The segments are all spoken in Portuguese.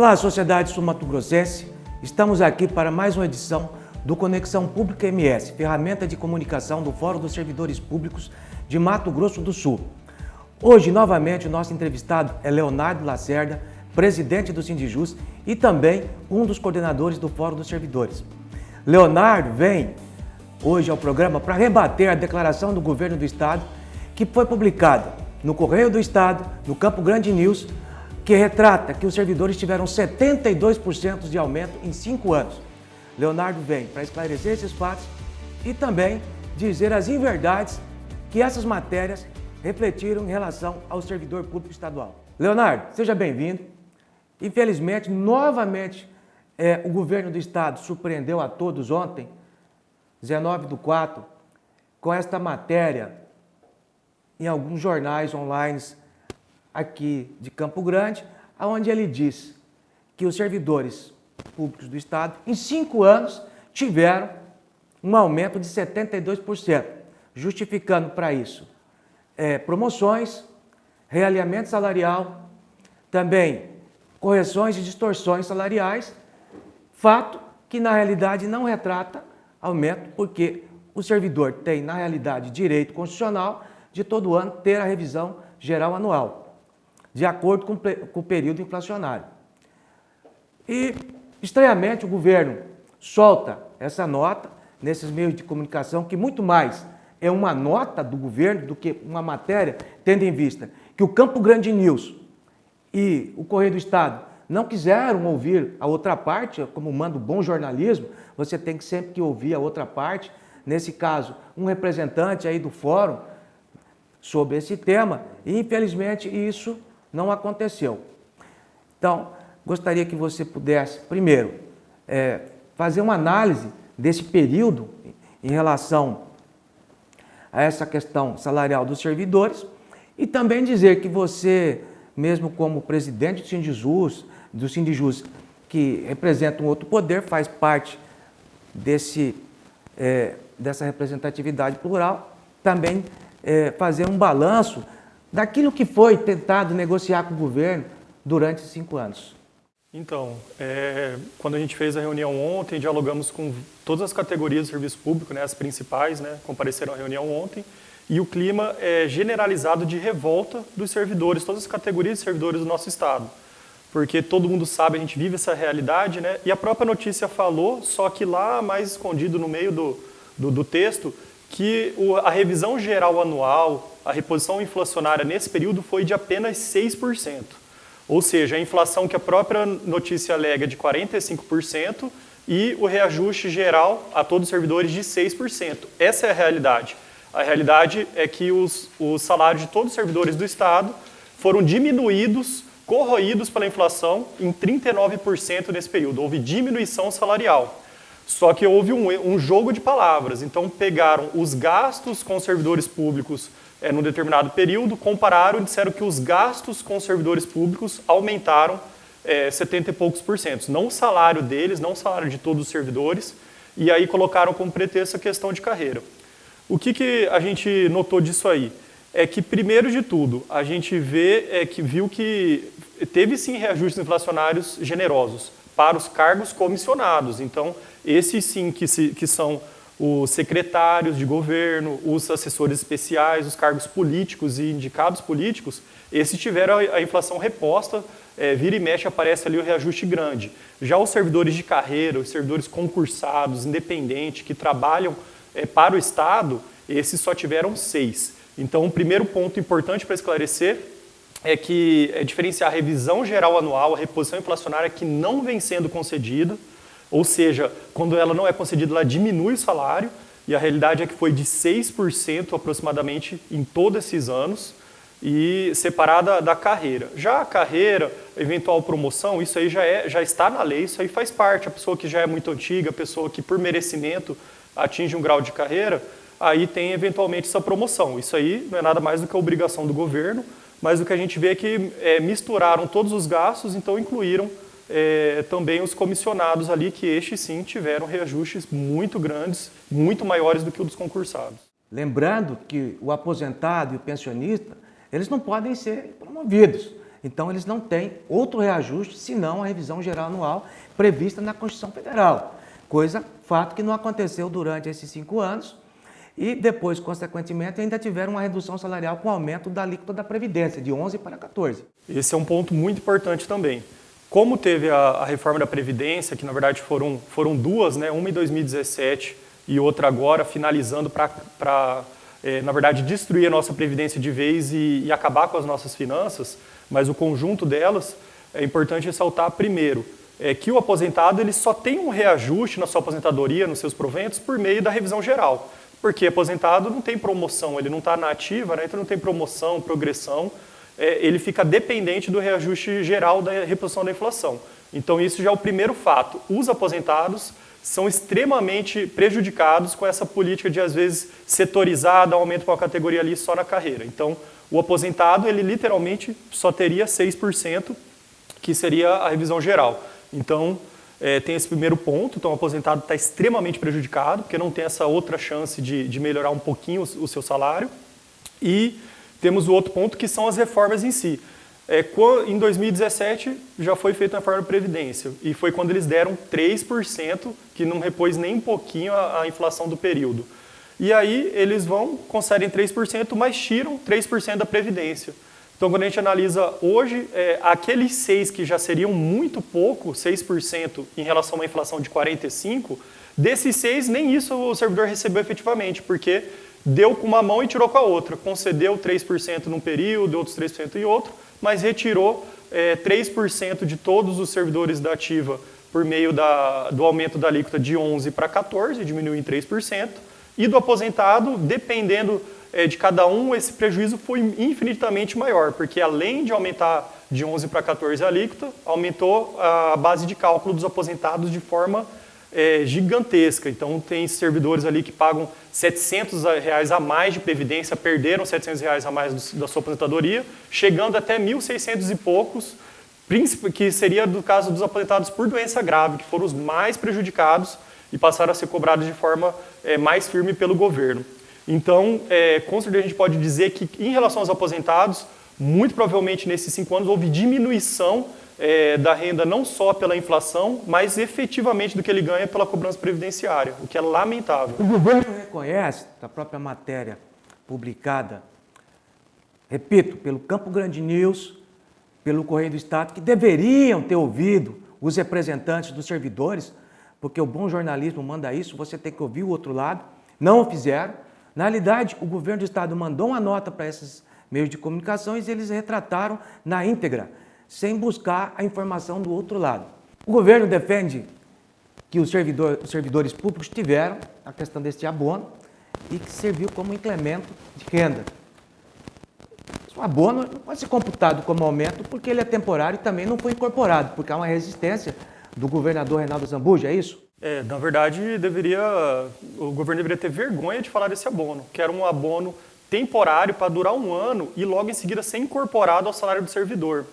Olá, sociedade sul-mato-grossense. Estamos aqui para mais uma edição do Conexão Pública MS, ferramenta de comunicação do Fórum dos Servidores Públicos de Mato Grosso do Sul. Hoje, novamente, o nosso entrevistado é Leonardo Lacerda, presidente do Sindijus e também um dos coordenadores do Fórum dos Servidores. Leonardo vem hoje ao programa para rebater a declaração do governo do estado que foi publicada no Correio do Estado, no Campo Grande News, que retrata que os servidores tiveram 72% de aumento em 5 anos. Leonardo vem para esclarecer esses fatos e também dizer as inverdades que essas matérias refletiram em relação ao servidor público estadual. Leonardo, seja bem-vindo. Infelizmente, novamente, o governo do estado surpreendeu a todos ontem, 19/4, com esta matéria em alguns jornais online aqui de Campo Grande, onde ele diz que os servidores públicos do estado, em 5 anos, tiveram um aumento de 72%, justificando para isso promoções, realinhamento salarial, também correções e distorções salariais, fato que na realidade não retrata aumento, porque o servidor tem, na realidade, direito constitucional de todo ano ter a revisão geral anual, de acordo com o período inflacionário. E, estranhamente, o governo solta essa nota nesses meios de comunicação, que muito mais é uma nota do governo do que uma matéria, tendo em vista que o Campo Grande News e o Correio do Estado não quiseram ouvir a outra parte, como manda o bom jornalismo, você tem que sempre ouvir a outra parte, nesse caso, um representante aí do fórum sobre esse tema, e infelizmente isso não aconteceu. Então, gostaria que você pudesse, primeiro, fazer uma análise desse período em relação a essa questão salarial dos servidores e também dizer que você, mesmo como presidente do Sindijus, que representa um outro poder, faz parte dessa representatividade plural, também fazer um balanço daquilo que foi tentado negociar com o governo durante 5 anos. Então, quando a gente fez a reunião ontem, dialogamos com todas as categorias do serviço público, né, as principais, né, compareceram à reunião ontem, e o clima é generalizado de revolta dos servidores, todas as categorias de servidores do nosso estado. Porque todo mundo sabe, a gente vive essa realidade, né, e a própria notícia falou, só que lá, mais escondido no meio do texto, que a revisão geral anual, a reposição inflacionária nesse período foi de apenas 6%. Ou seja, a inflação que a própria notícia alega de 45% e o reajuste geral a todos os servidores de 6%. Essa é a realidade. A realidade é que os salários de todos os servidores do Estado foram diminuídos, corroídos pela inflação em 39% nesse período. Houve diminuição salarial. Só que houve um jogo de palavras. Então, pegaram os gastos com os servidores públicos num determinado período, compararam e disseram que os gastos com os servidores públicos aumentaram 70 e poucos %. Não o salário deles, não o salário de todos os servidores, e aí colocaram como pretexto a questão de carreira. O que a gente notou disso aí? É que, primeiro de tudo, a gente viu que teve sim reajustes inflacionários generosos para os cargos comissionados. Então, esses sim que são os secretários de governo, os assessores especiais, os cargos políticos e indicados políticos, esses tiveram a inflação reposta, vira e mexe aparece ali o reajuste grande. Já os servidores de carreira, os servidores concursados, independentes, que trabalham para o Estado, esses só tiveram 6. Então, o primeiro ponto importante para esclarecer é diferenciar a revisão geral anual, a reposição inflacionária que não vem sendo concedida, ou seja, quando ela não é concedida, ela diminui o salário, e a realidade é que foi de 6% aproximadamente em todos esses anos, e separada da carreira. Já a carreira, eventual promoção, isso aí já está na lei, isso aí faz parte. A pessoa que já é muito antiga, a pessoa que por merecimento atinge um grau de carreira, aí tem eventualmente essa promoção. Isso aí não é nada mais do que a obrigação do governo, mas o que a gente vê é que misturaram todos os gastos, então incluíram também os comissionados ali, que estes sim tiveram reajustes muito grandes, muito maiores do que o dos concursados. Lembrando que o aposentado e o pensionista, eles não podem ser promovidos. Então, eles não têm outro reajuste senão a revisão geral anual prevista na Constituição Federal. Fato que não aconteceu durante esses 5 anos e depois, consequentemente, ainda tiveram uma redução salarial com aumento da alíquota da Previdência, de 11 para 14. Esse é um ponto muito importante também. Como teve a reforma da Previdência, que na verdade foram duas, né? Uma em 2017 e outra agora, finalizando para na verdade, destruir a nossa Previdência de vez e acabar com as nossas finanças, mas o conjunto delas, é importante ressaltar primeiro, que o aposentado ele só tem um reajuste na sua aposentadoria, nos seus proventos, por meio da revisão geral. Porque aposentado não tem promoção, ele não está na ativa, né? Então não tem promoção, progressão, ele fica dependente do reajuste geral da reposição da inflação. Então isso já é o primeiro fato. Os aposentados são extremamente prejudicados com essa política de, às vezes, setorizar, dar aumento para uma categoria ali só na carreira. Então, o aposentado, ele literalmente só teria 6%, que seria a revisão geral. Então, tem esse primeiro ponto. Então, o aposentado está extremamente prejudicado, porque não tem essa outra chance de melhorar um pouquinho o seu salário. E temos o outro ponto, que são as reformas em si. Em 2017, já foi feita a reforma da Previdência, e foi quando eles deram 3%, que não repôs nem um pouquinho a inflação do período. E aí eles concedem 3%, mas tiram 3% da Previdência. Então, quando a gente analisa hoje, aqueles 6% que já seriam muito pouco, 6% em relação a uma inflação de 45%, desses 6%, nem isso o servidor recebeu efetivamente, porque deu com uma mão e tirou com a outra. Concedeu 3% num período, outros 3% em outro, mas retirou 3% de todos os servidores da ativa por meio do aumento da alíquota de 11% para 14%, diminuiu em 3%, e do aposentado, dependendo de cada um, esse prejuízo foi infinitamente maior, porque além de aumentar de 11% para 14% a alíquota, aumentou a base de cálculo dos aposentados de forma gigantesca. Então, tem servidores ali que pagam R$700 a mais de previdência, perderam R$700 a mais da sua aposentadoria, chegando até 1.600 e poucos, que seria do caso dos aposentados por doença grave, que foram os mais prejudicados e passaram a ser cobrados de forma mais firme pelo governo. Então, com certeza a gente pode dizer que, em relação aos aposentados, muito provavelmente nesses 5 anos houve diminuição da renda não só pela inflação, mas efetivamente do que ele ganha pela cobrança previdenciária, o que é lamentável. O governo reconhece, na própria matéria publicada, repito, pelo Campo Grande News, pelo Correio do Estado, que deveriam ter ouvido os representantes dos servidores, porque o bom jornalismo manda isso, você tem que ouvir o outro lado, não o fizeram. Na realidade, o governo do Estado mandou uma nota para esses meios de comunicação e eles retrataram na íntegra, sem buscar a informação do outro lado. O governo defende que os servidores públicos tiveram a questão deste abono e que serviu como incremento de renda. O abono não pode ser computado como aumento porque ele é temporário e também não foi incorporado, porque há uma resistência do governador Reinaldo Azambuja, é isso? Na verdade, o governo deveria ter vergonha de falar desse abono, que era um abono temporário para durar 1 ano e logo em seguida ser incorporado ao salário do servidor.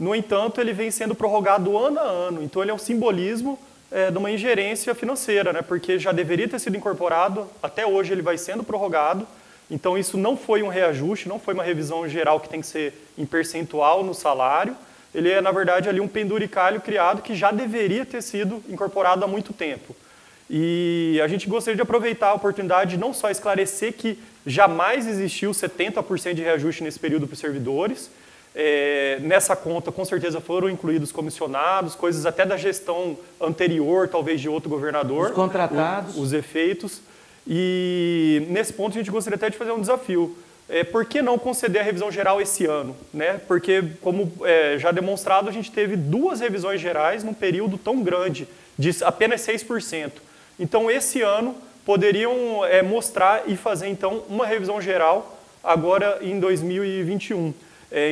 No entanto, ele vem sendo prorrogado ano a ano, então ele é um simbolismo de uma ingerência financeira, né? Porque já deveria ter sido incorporado, até hoje ele vai sendo prorrogado, então isso não foi um reajuste, não foi uma revisão geral que tem que ser em percentual no salário, ele é, na verdade, ali um penduricalho criado que já deveria ter sido incorporado há muito tempo. E a gente gostaria de aproveitar a oportunidade de não só esclarecer que jamais existiu 70% de reajuste nesse período para os servidores. Nessa conta, com certeza, foram incluídos comissionados, coisas até da gestão anterior, talvez de outro governador. Os contratados. Os efeitos. E nesse ponto a gente gostaria até de fazer um desafio. Por que não conceder a revisão geral esse ano? Né? Porque, como já demonstrado, a gente teve 2 revisões gerais num período tão grande, de apenas 6%. Então, esse ano, poderiam mostrar e fazer, então, uma revisão geral agora em 2021.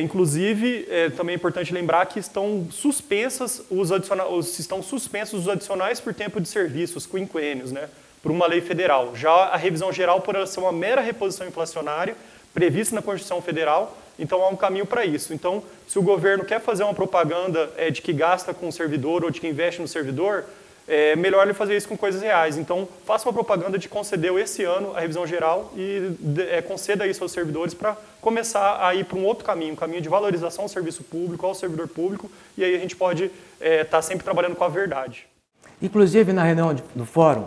Inclusive, também é importante lembrar que estão suspensos os adicionais por tempo de serviço, os quinquênios, né? Por uma lei federal. Já a revisão geral, por ela ser uma mera reposição inflacionária, prevista na Constituição Federal, então há um caminho para isso. Então, se o governo quer fazer uma propaganda de que gasta com o servidor ou de que investe no servidor, é melhor ele fazer isso com coisas reais. Então, faça uma propaganda de concedeu esse ano a revisão geral e conceda isso aos servidores para começar a ir para um outro caminho, um caminho de valorização ao serviço público, ao servidor público, e aí a gente pode estar sempre trabalhando com a verdade. Inclusive, na reunião do fórum,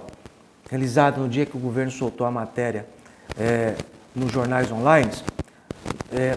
realizada no dia que o governo soltou a matéria nos jornais online,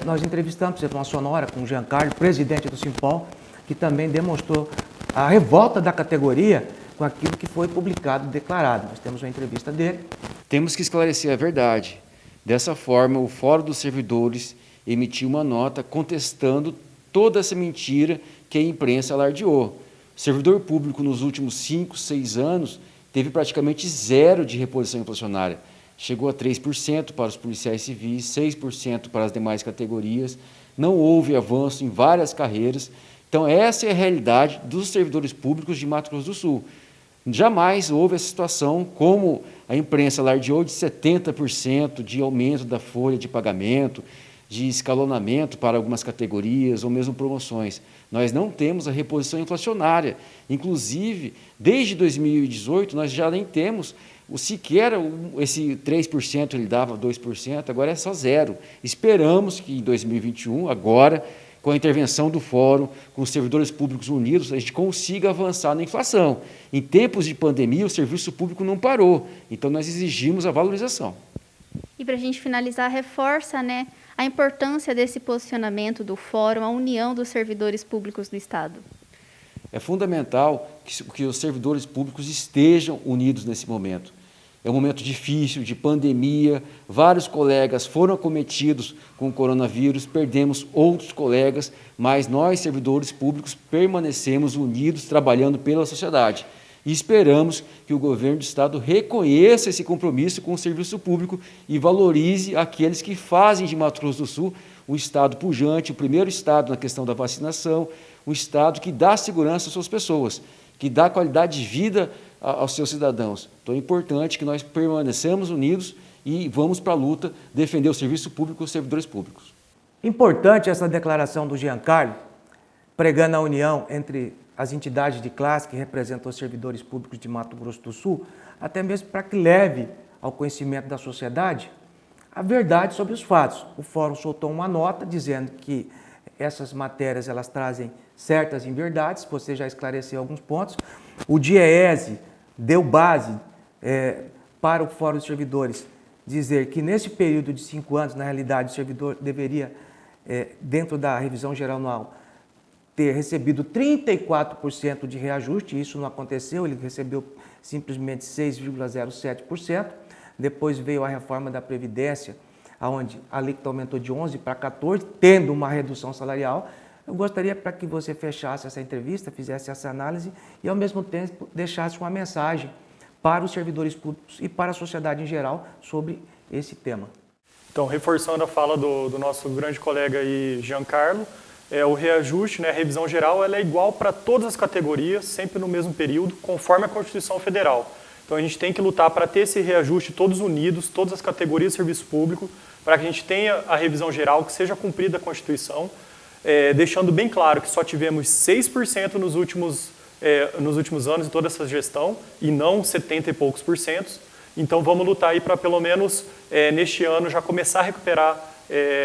nós entrevistamos uma sonora com o Giancarlo, presidente do Simpol, que também demonstrou a revolta da categoria com aquilo que foi publicado e declarado. Nós temos uma entrevista dele. Temos que esclarecer a verdade. Dessa forma, o Fórum dos Servidores emitiu uma nota contestando toda essa mentira que a imprensa alardeou. O servidor público, nos últimos 5, 6 anos, teve praticamente zero de reposição inflacionária. Chegou a 3% para os policiais civis, 6% para as demais categorias. Não houve avanço em várias carreiras. Então, essa é a realidade dos servidores públicos de Mato Grosso do Sul. Jamais houve essa situação, como a imprensa alardeou, de 70% de aumento da folha de pagamento, de escalonamento para algumas categorias ou mesmo promoções. Nós não temos a reposição inflacionária. Inclusive, desde 2018, nós já nem temos sequer esse 3%, ele dava 2%, agora é só zero. Esperamos que em 2021, agora, com a intervenção do Fórum, com os servidores públicos unidos, a gente consiga avançar na inflação. Em tempos de pandemia, o serviço público não parou, então nós exigimos a valorização. E para a gente finalizar, reforça, a importância desse posicionamento do Fórum, a união dos servidores públicos do Estado. É fundamental que os servidores públicos estejam unidos nesse momento. É um momento difícil, de pandemia, vários colegas foram acometidos com o coronavírus, perdemos outros colegas, mas nós, servidores públicos, permanecemos unidos, trabalhando pela sociedade. E esperamos que o governo do Estado reconheça esse compromisso com o serviço público e valorize aqueles que fazem de Mato Grosso do Sul um Estado pujante, o primeiro Estado na questão da vacinação, um Estado que dá segurança às suas pessoas, que dá qualidade de vida aos seus cidadãos. Então é importante que nós permaneçamos unidos e vamos para a luta defender o serviço público e os servidores públicos. Importante essa declaração do Giancarlo, pregando a união entre as entidades de classe que representam os servidores públicos de Mato Grosso do Sul, até mesmo para que leve ao conhecimento da sociedade a verdade sobre os fatos. O Fórum soltou uma nota dizendo que essas matérias elas trazem certas inverdades, você já esclareceu alguns pontos. O DIEESE deu base para o Fórum dos Servidores dizer que nesse período de 5 anos, na realidade, o servidor deveria, dentro da revisão geral anual, ter recebido 34% de reajuste, isso não aconteceu, ele recebeu simplesmente 6,07%. Depois veio a reforma da Previdência, onde a alíquota aumentou de 11% para 14%, tendo uma redução salarial. Eu gostaria para que você fechasse essa entrevista, fizesse essa análise e, ao mesmo tempo, deixasse uma mensagem para os servidores públicos e para a sociedade em geral sobre esse tema. Então, reforçando a fala do nosso grande colega aí, Giancarlo, o reajuste, a revisão geral, ela é igual para todas as categorias, sempre no mesmo período, conforme a Constituição Federal. Então, a gente tem que lutar para ter esse reajuste todos unidos, todas as categorias de serviço público, para que a gente tenha a revisão geral, que seja cumprida a Constituição, deixando bem claro que só tivemos 6% nos últimos anos em toda essa gestão, e não 70 e poucos por cento. Então, vamos lutar aí para, pelo menos, neste ano, já começar a recuperar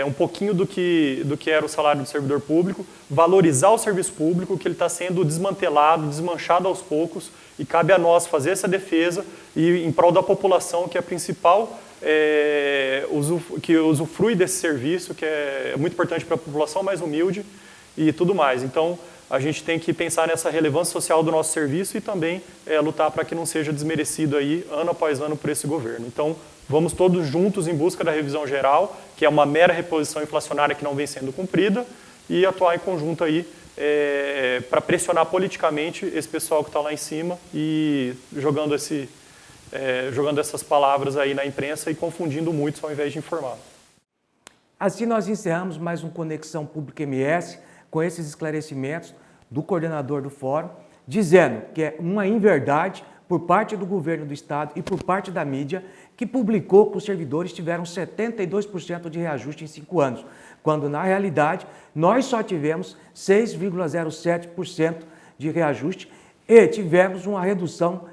um pouquinho do que era o salário do servidor público, valorizar o serviço público, que ele está sendo desmantelado, desmanchado aos poucos, e cabe a nós fazer essa defesa e em prol da população, que é a principal, que usufrui desse serviço, que é muito importante para a população mais humilde e tudo mais. Então, a gente tem que pensar nessa relevância social do nosso serviço e também lutar para que não seja desmerecido aí, ano após ano, por esse governo. Então, vamos todos juntos em busca da revisão geral, que é uma mera reposição inflacionária que não vem sendo cumprida, e atuar em conjunto aí para pressionar politicamente esse pessoal que está lá em cima e jogando essas palavras aí na imprensa e confundindo muitos ao invés de informar. Assim nós encerramos mais um Conexão Pública MS com esses esclarecimentos do coordenador do Fórum, dizendo que é uma inverdade por parte do governo do Estado e por parte da mídia, que publicou que os servidores tiveram 72% de reajuste em 5 anos, quando, na realidade, nós só tivemos 6,07% de reajuste e tivemos uma redução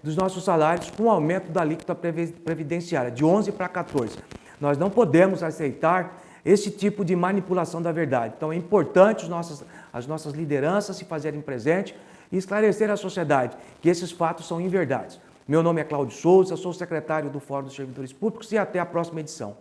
dos nossos salários com o aumento da alíquota previdenciária, de 11 para 14. Nós não podemos aceitar esse tipo de manipulação da verdade. Então é importante as nossas lideranças se fazerem presente e esclarecer à sociedade que esses fatos são inverdades. Meu nome é Cláudio Souza, sou secretário do Fórum dos Servidores Públicos e até a próxima edição.